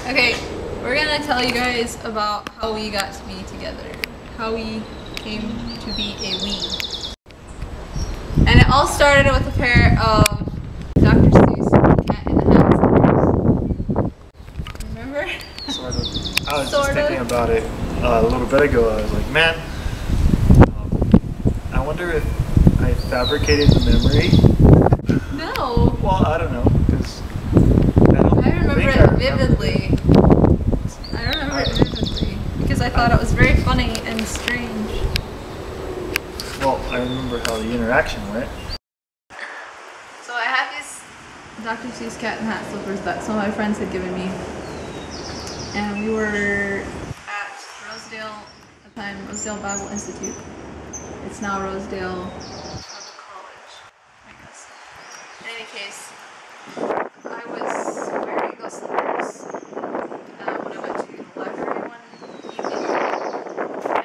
Okay, we're gonna tell you guys about how we got to be together. How we came to be a we. And it all started with a pair of Dr. Seuss Cat in the Hat slippers. Remember? Sort of. I was just thinking about it a little bit ago. I was like, man, I wonder if I fabricated the memory. No. Well, I don't know, because I remember it vividly. I remember it vividly because I thought it was very funny and strange. Well, I remember how the interaction went. So I had these Dr. Seuss Cat in the Hat slippers that some of my friends had given me. And we were at Rosedale, at the time, Rosedale Bible Institute. It's now Rosedale College, I guess. In any case, I was wearing those slippers when I went to the library one evening.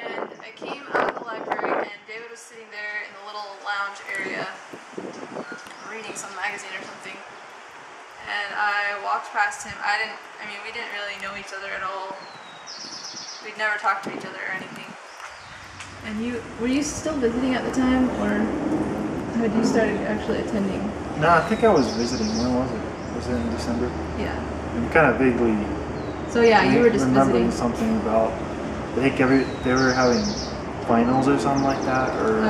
And I came out of the library and David was sitting there in the little lounge area reading some magazine or something. And I walked past him. We didn't really know each other at all. We'd never talked to each other or anything. And were you still visiting at the time, or had you started actually attending? No, I think I was visiting. When was it? Was it in December? Yeah. I'm kind of vaguely. So yeah, you were just remembering visiting. something about. I think they were having finals or something like that, or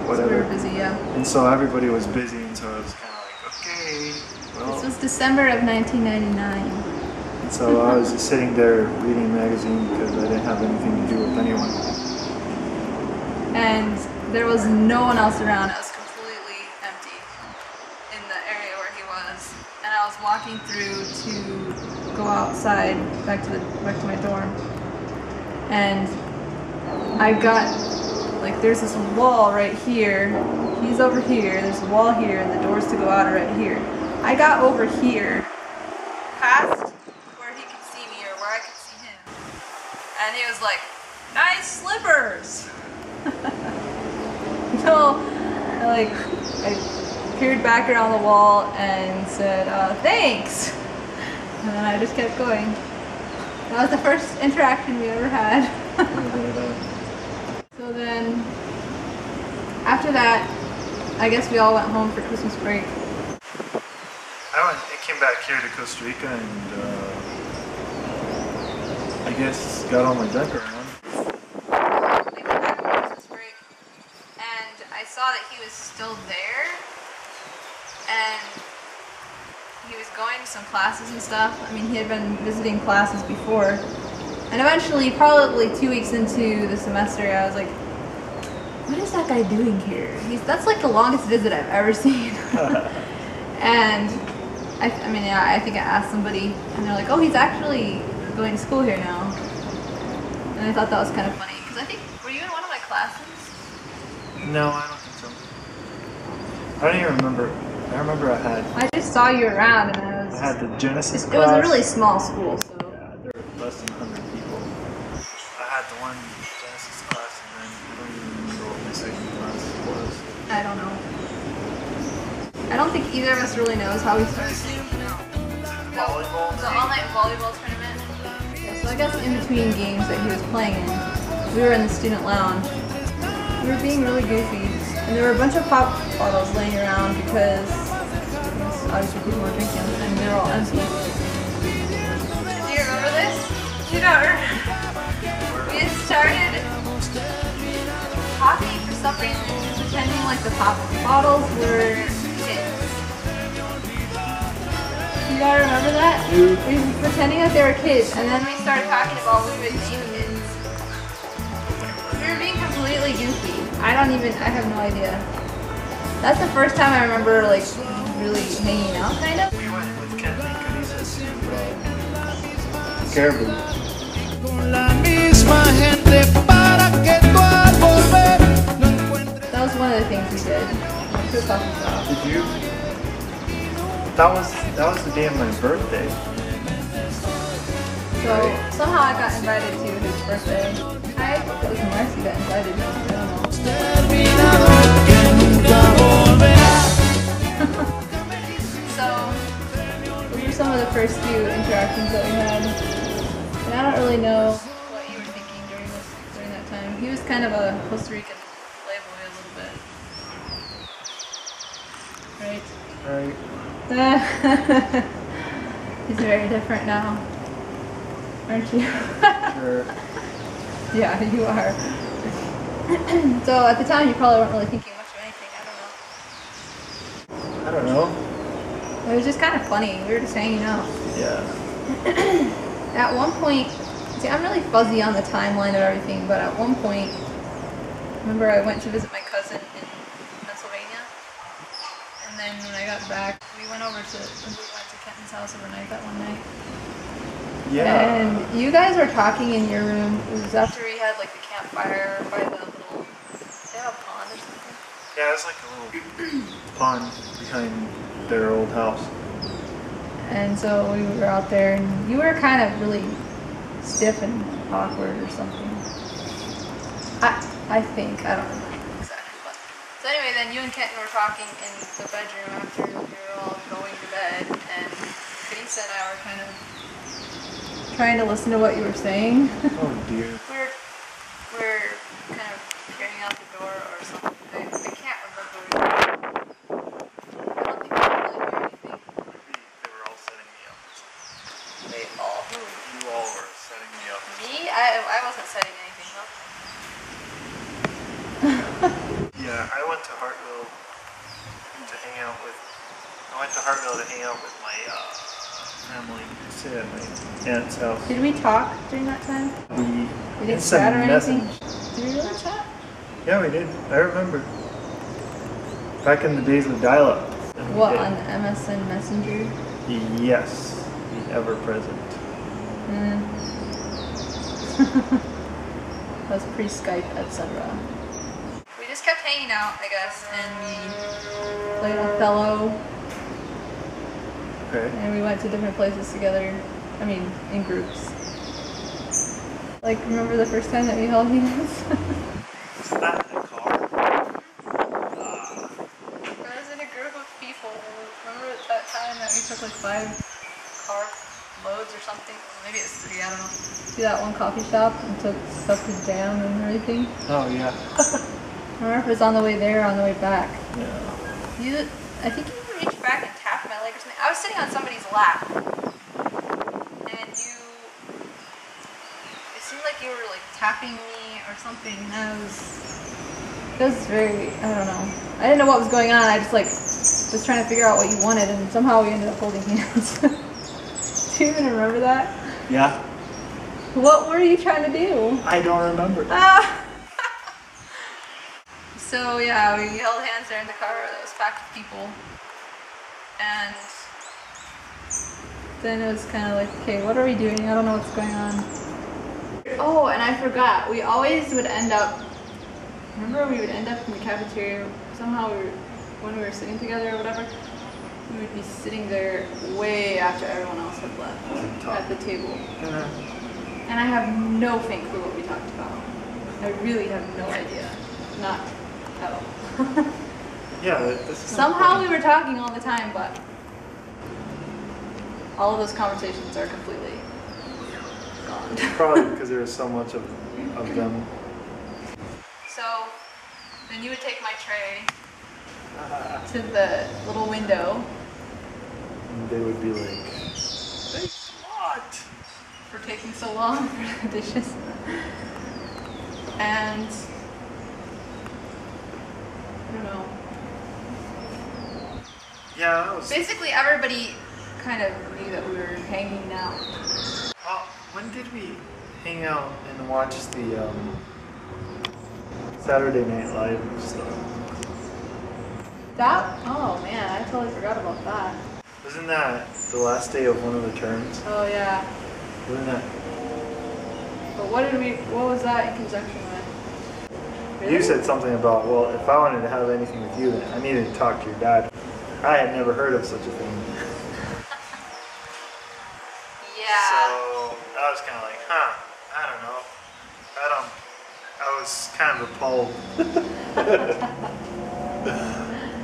whatever. So we were busy, yeah. And so everybody was busy, and so I was kind of like, okay, well. This was December of 1999. And so I was just sitting there reading a magazine because I didn't have anything to do with anyone. And there was no one else around. It was completely empty in the area where he was. And I was walking through to go outside back to my dorm. And I got there's this wall right here. He's over here. There's a wall here, and the doors to go out are right here. I got over here, past where he could see me or where I could see him, and he was like, "Nice slippers." So I peered back around the wall and said, "Thanks," and then I just kept going. That was the first interaction we ever had. So then, after that, I guess we all went home for Christmas break. I came back here to Costa Rica and I guess got all my junk around. We came back from Christmas break and I saw that he was still there and he was going to some classes and stuff. I mean, he had been visiting classes before. And eventually, probably 2 weeks into the semester, I was like, what is that guy doing here? That's like the longest visit I've ever seen. And I think I asked somebody, and they're like, oh, he's actually going to school here now. And I thought that was kind of funny, because I think, were you in one of my classes? No, I don't think so. I don't even remember. I remember I just saw you around, and I had the Genesis class. It was a really small school, so. Yeah, there were less than 100 people. I had the one Genesis class, and then I don't even remember what my second class was. I don't know. I don't think either of us really knows how we started. Volleyball? The all-night volleyball tournament. Yeah, so I guess in between games that he was playing in, we were in the student lounge. We were being really goofy. And there were a bunch of pop bottles laying around because obviously people were drinking and they were all empty. Do you remember this? You don't remember? We had started talking for some reason, pretending like the pop bottles were kids. You gotta remember that? We were pretending that they were kids, and then we started talking about what we would name kids. We were being completely goofy. I have no idea. That's the first time I remember really hanging out, kind of. We went with Ken Nicolitas to Caribou. That was one of the things we did. To a coffee shop. Did you? That was the day of my birthday. So somehow I got invited to his birthday. I think it was Marcy that invited me. I don't know. So those were some of the first few interactions that we had. I don't really know what you were thinking during that time. He was kind of a Costa Rican playboy a little bit. Right? Right. He's very different now. Aren't you? Sure. Yeah, you are. So at the time you probably weren't really thinking much of anything, I don't know. I don't know. It was just kind of funny. We were just hanging out. Yeah. At one point, see, I'm really fuzzy on the timeline of everything, but at one point, remember I went to visit my cousin in Pennsylvania, and then when I got back, we went to Kenton's house overnight that one night. Yeah. And you guys were talking in your room. It was after we had like the campfire by the little, they have a pond or something? Yeah, it's like a little pond behind their old house. And so we were out there, and you were kind of really stiff and awkward or something. I think, I don't remember exactly. But. So anyway, then you and Kenton were talking in the bedroom after we were all going to bed, and Teresa and I were kind of trying to listen to what you were saying. Oh dear. we were kind of peering out the door or something. I can't remember. I don't think we really hear anything. Maybe they were all setting me up or something. They all. Who? You all were setting me up. Me? I wasn't setting anything up. Yeah, I went to Hartville to hang out with. I went to Hartville to hang out with my family. Sit at my aunt's house. Did we talk during that time? We didn't send chat or anything? messages. Did we really chat? Yeah, we did. I remember. Back in the days of dial-up. What, on MSN Messenger? Yes, the ever-present. That was pre-Skype, etc. We just kept hanging out, I guess, and we played Othello. Okay. And we went to different places together. I mean, in groups. Like, remember the first time that we held hands? Was that in a car? I was in a group of people. Remember that time that we took like 5 car loads or something? Maybe it's 3, I don't know. To that one coffee shop and took stuff to jam and everything. Oh, yeah. I remember if it was on the way there or on the way back. Yeah. I think you reached back and tapped my leg or something. I was sitting on somebody's lap. And it seemed like you were like tapping me or something. And it was very, I don't know. I didn't know what was going on. I just like was trying to figure out what you wanted, and somehow we ended up holding hands. Do you even remember that? Yeah. What were you trying to do? I don't remember. So yeah, we held hands there in the car that was packed with people. And then it was kind of like, okay, what are we doing? I don't know what's going on. Oh, and I forgot. We always would end up, remember we would end up in the cafeteria, somehow when we were sitting together or whatever, we would be sitting there way after everyone else had left at the table. And I have no faint clue what we talked about. I really have no idea. Not at all. Yeah, this is Somehow we were talking all the time, but all of those conversations are completely gone. Probably because there was so much of them. So then you would take my tray to the little window. And they would be like, "Thanks a lot for taking so long for the dishes." And I don't know. Yeah, that was... Basically everybody kind of knew that we were hanging out. Well, when did we hang out and watch the Saturday Night Live stuff? That? Oh man, I totally forgot about that. Wasn't that the last day of one of the terms? Oh yeah. Wasn't that? But what was that in conjunction with? Really? You said something about, well, if I wanted to have anything with you, then I needed to talk to your dad. I had never heard of such a thing. Yeah. So I was kind of like, huh, I don't know. I was kind of appalled.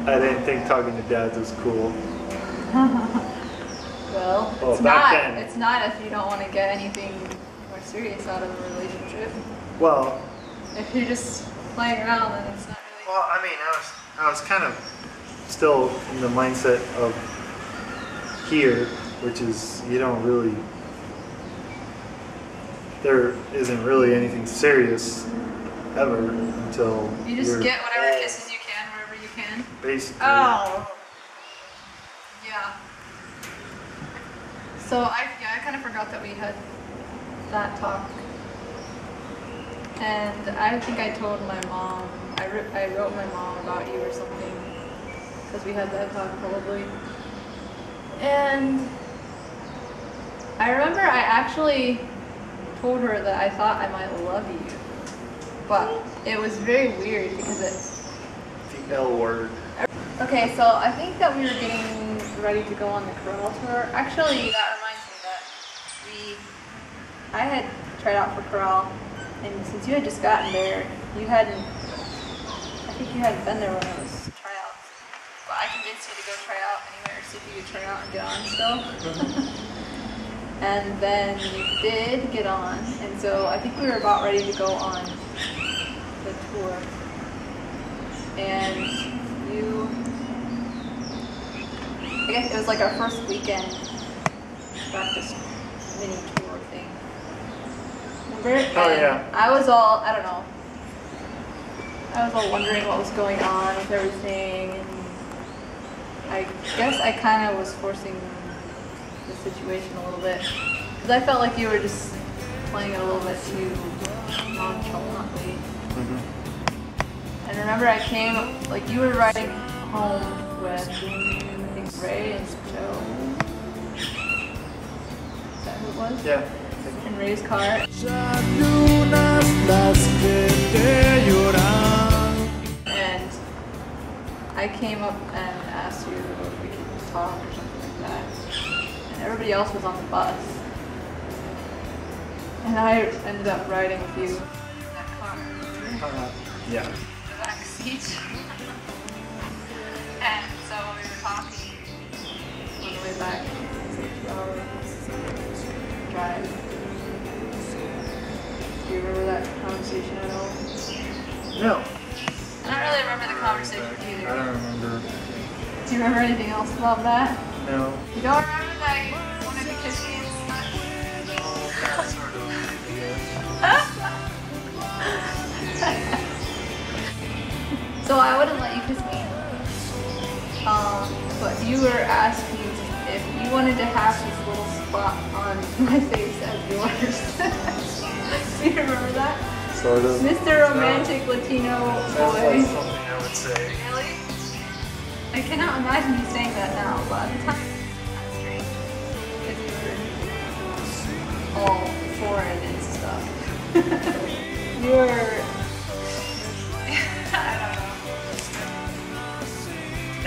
I didn't think talking to dads was cool. Well, Back then, it's not if you don't want to get anything serious out of a relationship. Well, If you're just playing around, then it's not really. well, I mean, I was kind of still in the mindset of here, which is you don't really, there isn't really anything serious ever until You just get whatever kisses you can wherever you can. Basically. Oh. Yeah. So I kind of forgot that we had that talk. And I think I told my mom, I wrote my mom about you or something, because we had that talk probably. And I remember I actually told her that I thought I might love you, but it was very weird because The L word. Okay, so I think that we were getting ready to go on the corral tour. Actually, that reminds me that I had tried out for corral, and since you had just gotten there, I think you hadn't been there when it was tryouts. But I convinced you to go try out anywhere, see if you could try out and get on still. And then you did get on, and so I think we were about ready to go on the tour. And I guess it was like our first weekend practice mini tour thing. Remember? Oh, yeah. I was all wondering what was going on with everything, and I guess I kind of was forcing the situation a little bit, because I felt like you were just playing it a little bit too nonchalantly. Mm-hmm. And remember I came, like you were riding home with, I think, Ray and Joe. Is that who it was? Yeah. In Ray's car. And I came up and asked you if we could talk or something like that. And everybody else was on the bus. And I ended up riding with you in that car. Yeah. The back seat. And so we were talking on the way back. It's like a 2-hour drive. Do you remember that conversation at all? No. I don't really remember the conversation either. I don't remember. Do you remember anything else about that? No. You don't remember that you wanted to kiss me and stuff? Yeah, sort of. So I wouldn't let you kiss me. But you were asking if you wanted to have this little spot on my face as yours. Do you remember that? Sort of. Mr. Romantic Latino Sounds boy. like something I would say. Really? I cannot imagine you saying that now, but at the time, that's strange. If you were all foreign and stuff. You were... I don't know.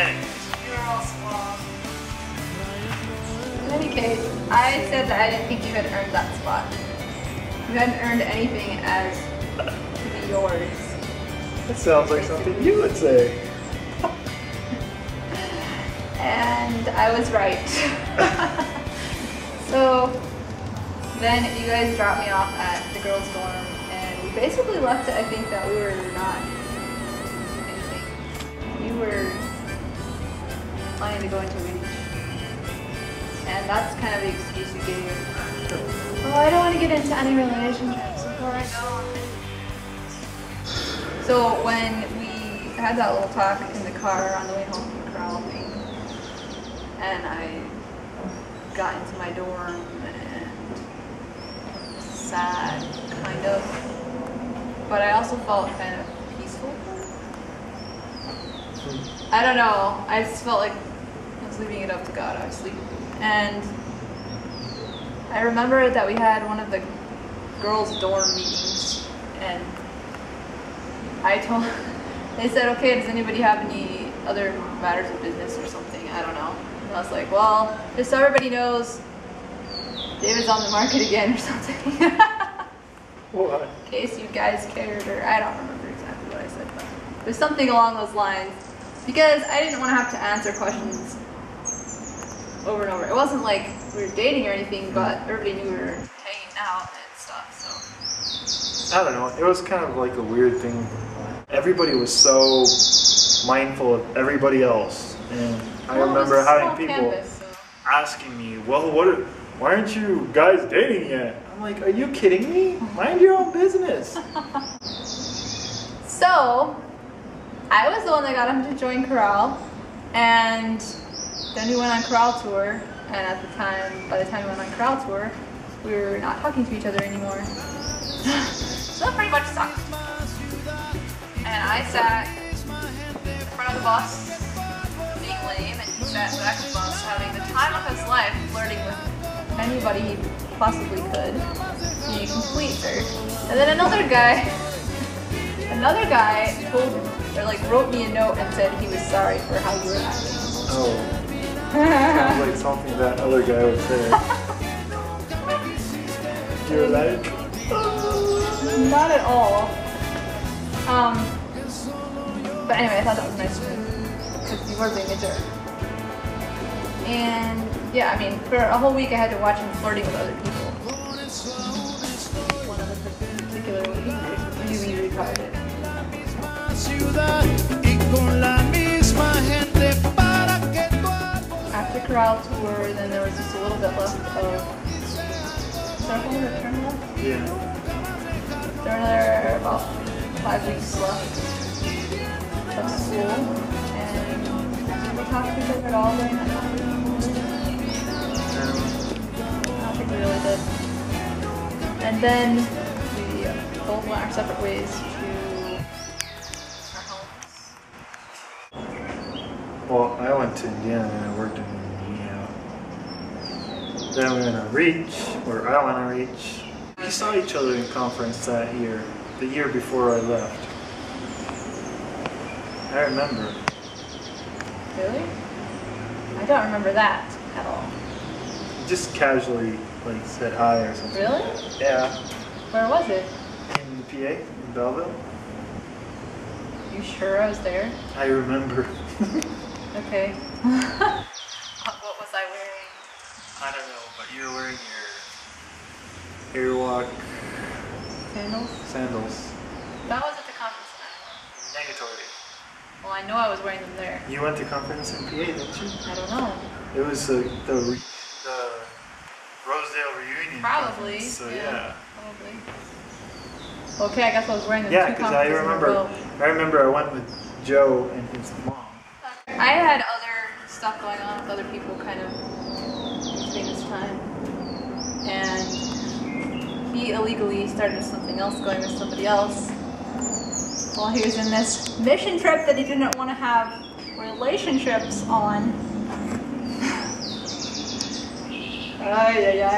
Anyways. You were all suave. In any case, I said that I didn't think you had earned that spot. You hadn't earned anything as to be yours. That sounds like something you would say. And I was right. So then you guys dropped me off at the girls' dorm, and we basically left it, I think, that we were not anything. You were planning to go into reach. And that's kind of the excuse you gave. Oh, I don't want to get into any relationships before I go. So when we had that little talk in the car on the way home from the corral thing, and I got into my dorm and sad, kind of, but I also felt kind of peaceful. I don't know, I just felt like I was leaving it up to God, obviously. And I remember that we had one of the girls' dorm meetings, and they said, okay, does anybody have any other matters of business or something? I don't know. And I was like, well, just so everybody knows, David's on the market again or something. What? In case you guys cared, or I don't remember exactly what I said, but there's something along those lines. Because I didn't want to have to answer questions over and over. It wasn't like we were dating or anything, but everybody knew we were hanging out and stuff. So I don't know, it was kind of like a weird thing. Everybody was so mindful of everybody else, and I remember having people asking me, well, why aren't you guys dating yet? I'm like, are you kidding me? Mind your own business. So, I was the one that got him to join chorale, and then we went on chorale tour, and at the time, by the time we went on chorale tour, we were not talking to each other anymore. So that pretty much sucked. And I sat in front of the bus, being lame, and he sat in the back of the bus, having the time of his life, flirting with anybody he possibly could, being a complete jerk. And then another guy told, or like wrote me a note and said he was sorry for how you were acting. Oh, sounds like something that other guy would say. You're like, not at all. But anyway, I thought that was nice of him because you were being a jerk. And yeah, I mean, for a whole week I had to watch him flirting with other people. One of them particularly really retarded. After chorale tour, then there was just a little bit left of circle or turn left? yeah. There were another about 5 weeks left of school, and we talked to each other at all during that time. I don't think we really did. And then we both went our separate ways to our homes. Well, I went to Indiana and I worked in Indiana. Then we went on Reach, or I went on Reach. We saw each other in conference that year, the year before I left. I remember. Really? I don't remember that at all. Just casually, like, said hi or something. Really? Yeah. Where was it? In PA, in Belleville. You sure I was there? I remember. Okay. What was I wearing? I don't know, but you were wearing your Airwalk sandals. That was at the conference that I went. Negatory. Well, I know I was wearing them there. You went to conference in PA, didn't you? I don't know. It was the Rosedale reunion. Probably. Conference, so yeah. Probably. Okay, I guess I was wearing them Yeah, two because conferences in a row. I remember I went with Joe and his mom. I had other stuff going on with other people kind of between this time. And he illegally started something else going with somebody else while he was in this mission trip that he didn't want to have relationships on.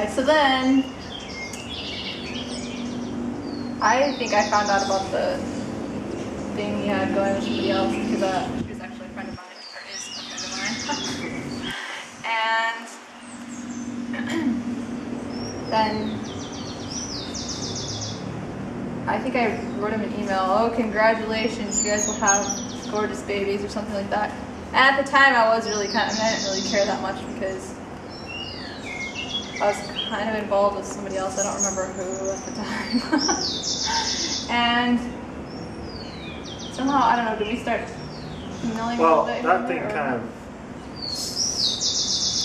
So then I think I found out about the thing he had going with somebody else because she was actually a friend of mine, or is a friend of mine. And then I think I wrote him an email, oh, congratulations, you guys will have gorgeous babies or something like that. And at the time I was really I didn't really care that much because I was kind of involved with somebody else, I don't remember who at the time. And somehow, I don't know, did we start emailing a little bit? Well, that thing kind of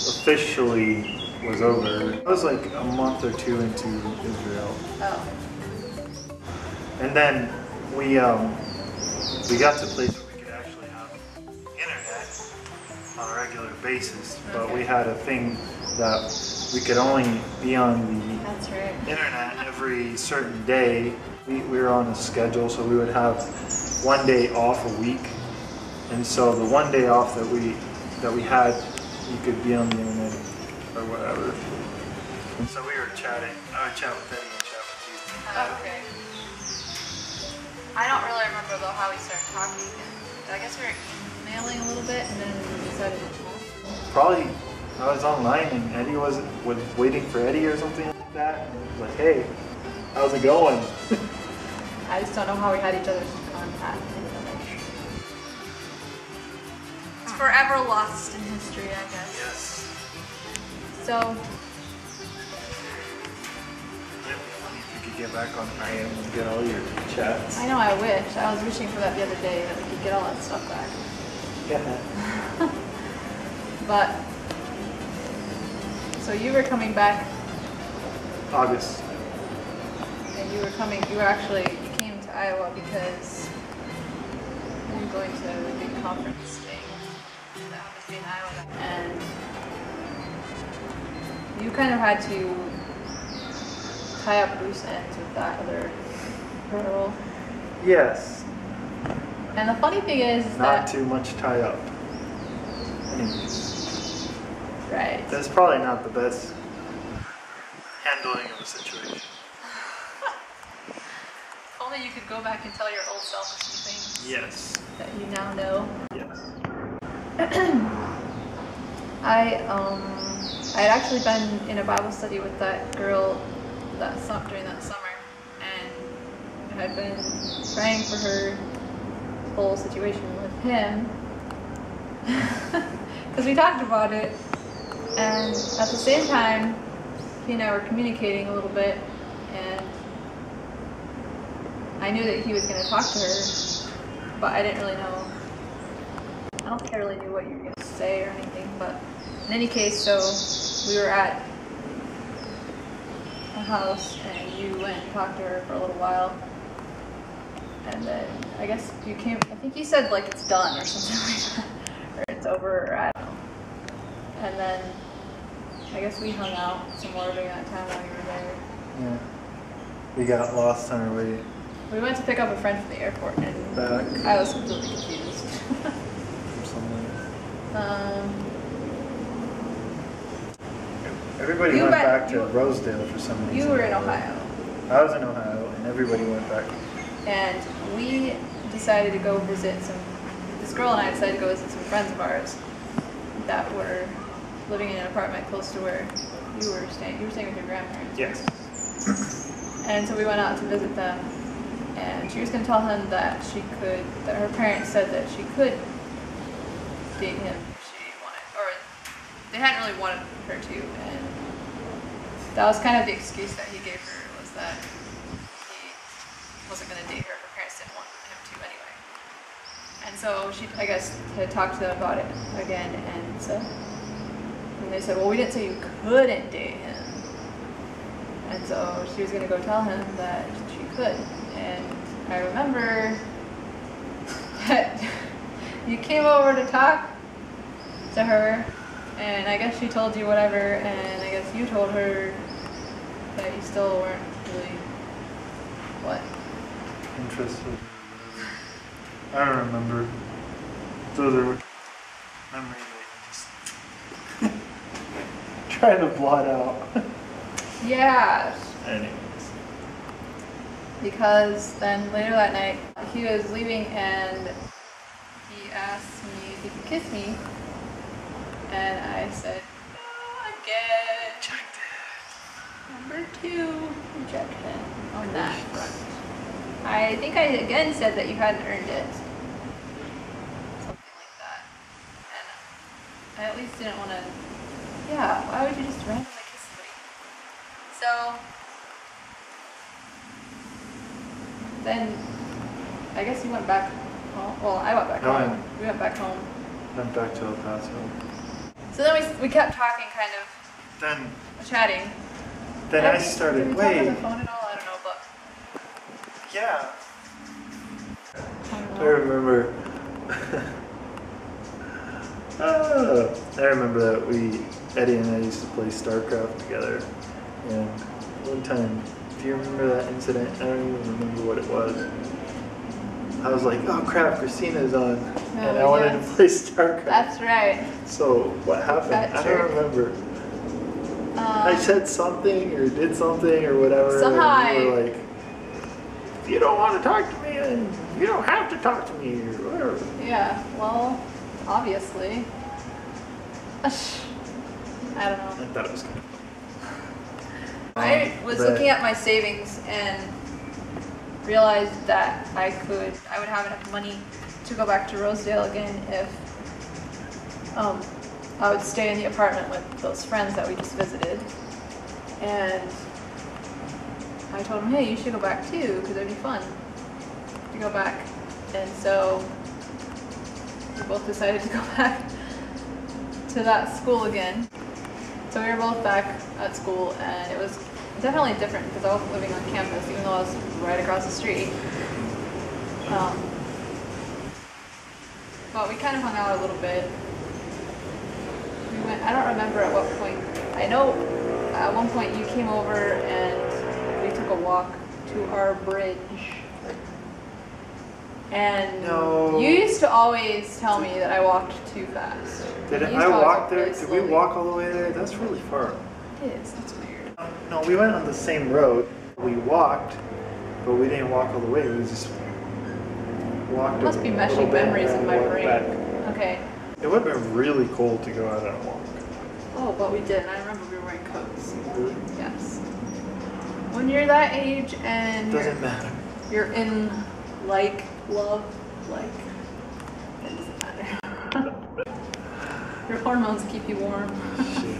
officially was over. It was like a month or two into Israel. Oh. And then we got to a place where we could actually have internet on a regular basis, but we had a thing that we could only be on the internet every certain day. We were on a schedule, so we would have one day off a week, and so the one day off that we had, you could be on the internet or whatever. And so we were chatting. I would chat with Eddie and chat with you. Oh, okay. I don't really remember though how we started talking again. I guess we were emailing a little bit and then we decided to talk. Probably I was online and Eddie was waiting for Eddie or something like that. And he was like, hey, how's it going? I just don't know how we had each other's contact. It's forever lost in history, I guess. Yes. So, It'd be funny if you could get back on IM and get all your chats. I know, I wish. I was wishing for that the other day, that we could get all that stuff back. Yeah. But, so you were coming back. August. And you came to Iowa because you were going to a big conference thing that happened to be in Iowa. And you kind of had to tie up loose ends with that other girl. Yes. And the funny thing is Not that... too much tie up. Anyways. Right. That's probably not the best handling of a situation. If only you could go back and tell your old self a few things. Yes. That you now know. Yes. I had actually been in a Bible study with that girl during that summer, and I had been praying for her whole situation with him because we talked about it, and at the same time he and I were communicating a little bit, and I knew that he was going to talk to her, but I didn't really know. I don't think I really knew what you were going to say or anything, but in any case, so we were at a house and you went and talked to her for a little while, and then I guess you came, I think you said like it's done or something like that, or it's over, or I don't know. And then I guess we hung out some more during that time while you were there. Yeah. We got lost on our way We went to pick up a friend from the airport, and back. I was completely confused. Or something. Everybody You went went- back to you- Rosedale for some reason. You were in Ohio, I was in Ohio, and everybody went back. and we decided to go visit this girl and I decided to go visit some friends of ours that were living in an apartment close to where you were staying. You were staying with your grandparents. Yes. And so we went out to visit them, and she was going to tell him that that her parents said that she could date him if she wanted, or they hadn't really wanted her to, and that was kind of the excuse that he gave her, was that he wasn't going to date her. Her parents didn't want him to anyway. And so she, I guess, had talked to them about it again, and they said, well, we didn't say you couldn't date him. And so she was going to go tell him that she could. And I remember that you came over to talk to her, and I guess she told you whatever, and I guess you told her that you still weren't really, what? Interested or whatever. I don't remember. Those are memories I just trying to blot out. Yeah. Anyways. Because then later that night, he was leaving and he asked me if he could kiss me, and I said, no, again. Number 2 rejection on that front. I think I again said that you hadn't earned it. Something like that. And I at least didn't want to, yeah, why would you just randomly kiss somebody? So then I guess you went back home. Well, I went back home. We went back home. Went back to El Paso. So then we kept talking, kind of Then chatting. I started, did we talk wait. on the phone at all? I don't know, but Yeah. I don't I know. remember. I remember that Eddie and I used to play StarCraft together, and one time, do you remember that incident? I don't even remember what it was. I was like, oh crap, Christina's on, and I wanted to play StarCraft. That's right. So what happened? That I jerk. don't remember. I said something or did something or whatever. Somehow and you were like, if you don't want to talk to me, then you don't have to talk to me or whatever. Yeah, well, obviously. I don't know. I thought it was kind of funny. I was looking at my savings and realized that I would have enough money to go back to Rosedale again if I would stay in the apartment with those friends that we just visited. And I told him, hey, you should go back too, because it'd be fun to go back. And so we both decided to go back to that school again. So we were both back at school, and it was definitely different because I wasn't living on campus, even though I was right across the street. But we kind of hung out a little bit. We went, I don't remember at what point. I know at one point you came over and we took a walk to our bridge. And No. you used to always tell me that I walked too fast. Did You used I to always walk there? really Did we slowly. walk all the way there? That's really far. It is. That's weird. No, we went on the same road. We walked, but we didn't walk all the way. We just walked. Must be a little meshing bit memories and in then my walked brain. back. Okay. It would have been really cold to go out on a walk. Oh, but we did. I remember we were wearing coats. Really? Yes. When you're that age and Doesn't matter. you're in love, it doesn't matter. Your hormones keep you warm. Shit.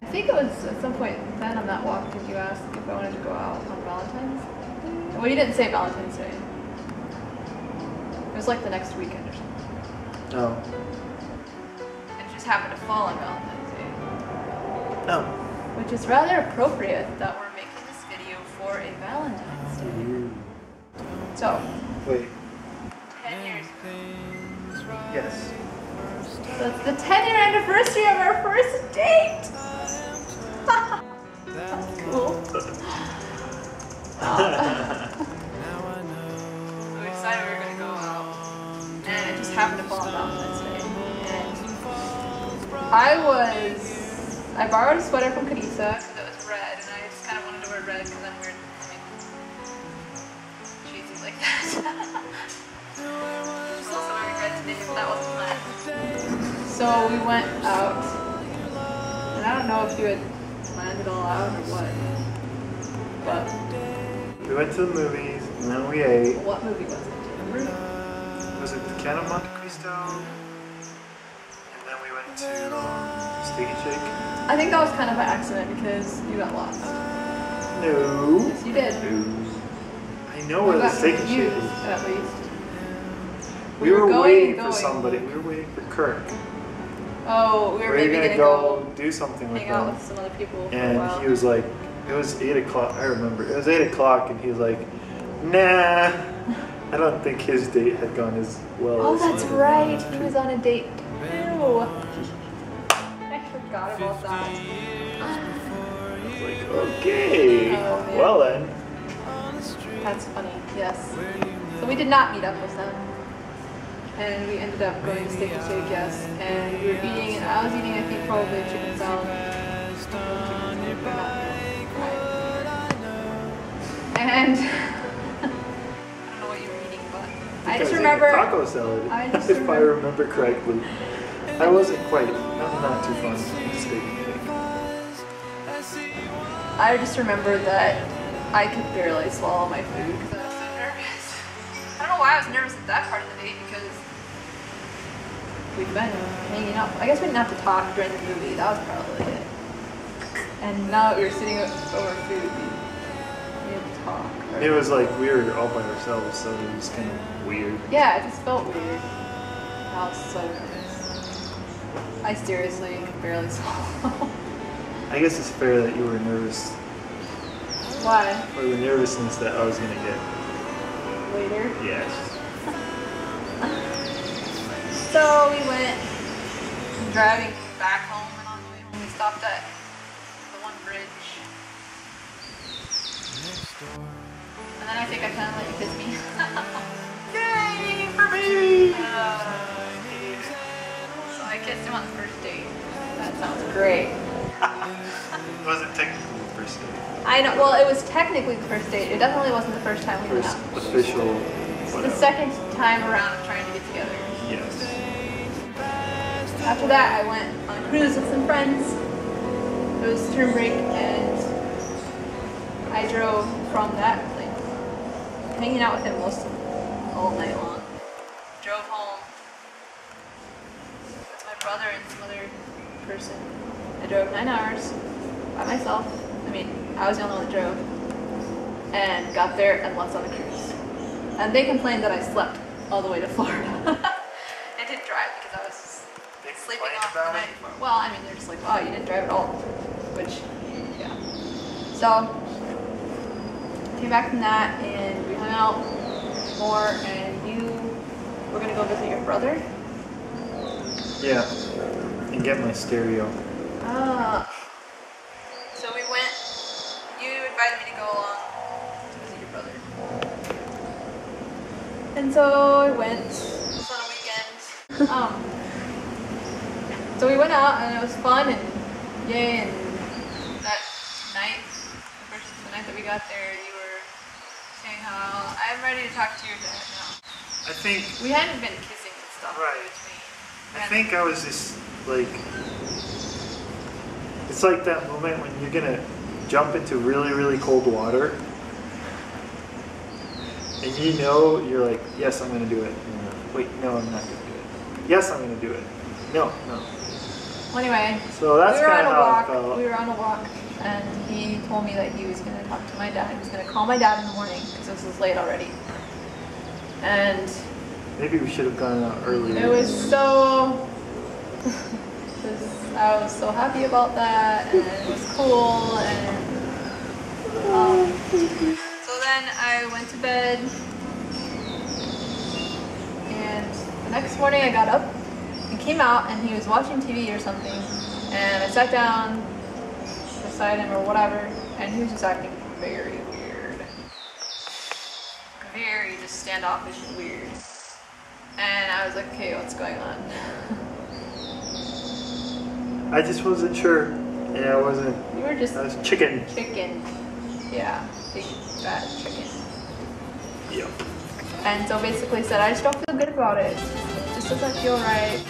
I think it was at some point then on that walk did you ask if I wanted to go out on Valentine's Day? Well, you didn't say Valentine's Day. It was like the next weekend or something. No. It just happened to fall on Valentine's Day. No. Which is rather appropriate that we're making this video for a Valentine's Day. So, Wait. 10 years. Yes. That's the 10-year anniversary of our first date! That's cool. So we decided we were going to go out, and it just happened to fall on Valentine's Day. And I borrowed a sweater from Kadisa because it was red, and I just kind of wanted to wear red because I'm weird. Cheesy like that. Also, I regret today, but that wasn't planned. So we went out, and I don't know if you had planned it all out or what, but We went to the movies, and then we ate. what movie was it? Do you remember? Was it the Count of Monte Cristo? And then we went to Steak and Shake. I think that was kind of by accident because you got lost. No. Yes, you did. I know where You the got Steak and Shake confused, is. at least. We were going waiting and for going. somebody. We were waiting for Kirk. Oh, we were We were maybe gonna gonna go do something with hang out them. with some other people for a And while. he was like, it was 8 o'clock. I remember. It was 8 o'clock, and he was like, nah. I don't think his date had gone as well Oh, as that's mine. right. He was on a date too. I forgot about that. I was like, okay. Oh, man. Well then. That's funny. Yes. So we did not meet up with them. And we ended up going to Steak and Shake, yes. And we were eating, and I was eating, I think, probably chicken salad. And I don't know what you were eating, but I just Because remember. taco salad. I just if I remember correctly. I wasn't quite. I'm not too fun with steak and shake. I just remember that I could barely swallow my food because I was so nervous. I don't know why I was nervous at that part of the date because we've been hanging out. I guess we didn't have to talk during the movie. That was probably it. And now that we were sitting over food, we had to talk. Right? It was like we were all by ourselves, so it was kind of weird. Yeah, it just felt weird. I was so nervous. I seriously could barely swallow. I guess it's fair that you were nervous, Why? or the nervousness that I was gonna get. Later. Yes. So we went driving back home, and on the way home we stopped at the one bridge. And then I think I kind of let you kiss me. Yay for me! So I kissed him on the first date. That sounds great. It wasn't technically the first date. I know. Well, it was technically the first date. It definitely wasn't the first time we went First out. official. The Whatever. second time around of trying to get together. Yes. After that, I went on a cruise with some friends. It was term break, and I drove from that place, hanging out with him all night long. Drove home with my brother and some other person. I drove 9 hours by myself. I mean, I was the only one that drove. and got there and left on a cruise. And they complained that I slept all the way to Florida. I didn't drive because I was sleeping off the night before. Well, I mean, they're just like, wow, you didn't drive at all. Which, yeah. So, came back from that and we hung out more, and you were gonna go visit your brother? Yeah, and get my stereo. Ah. So we went, you invited me to go along to visit your brother. And so I went, it was on a weekend. So we went out and it was fun and yay, and that night, the night that we got there, you were saying how I'm ready to talk to your dad now. I think We hadn't been kissing and stuff Right. between. I think I was just like, it's like that moment when you're gonna jump into really, really cold water, and you know you're like, yes, I'm gonna do it. And you're like, wait, no, I'm not gonna do it. Yes, I'm gonna do it. No. Well, anyway, So that's kind of how it felt. we were on a walk, and he told me that he was going to talk to my dad. He was going to call my dad in the morning because this was late already. And Maybe we should have gone out earlier. it was so. I was so happy about that, and it was cool. And so then I went to bed, and the next morning I got up and came out, and he was watching TV or something, and I sat down beside him or whatever, and he was just acting very weird. Very just standoffish and weird. And I was like, okay, what's going on? I just wasn't sure. Yeah, I wasn't. You were just I was chicken. chicken. Yeah, big fat chicken. Yep. And so basically said, I just don't feel good about it. It just doesn't feel right.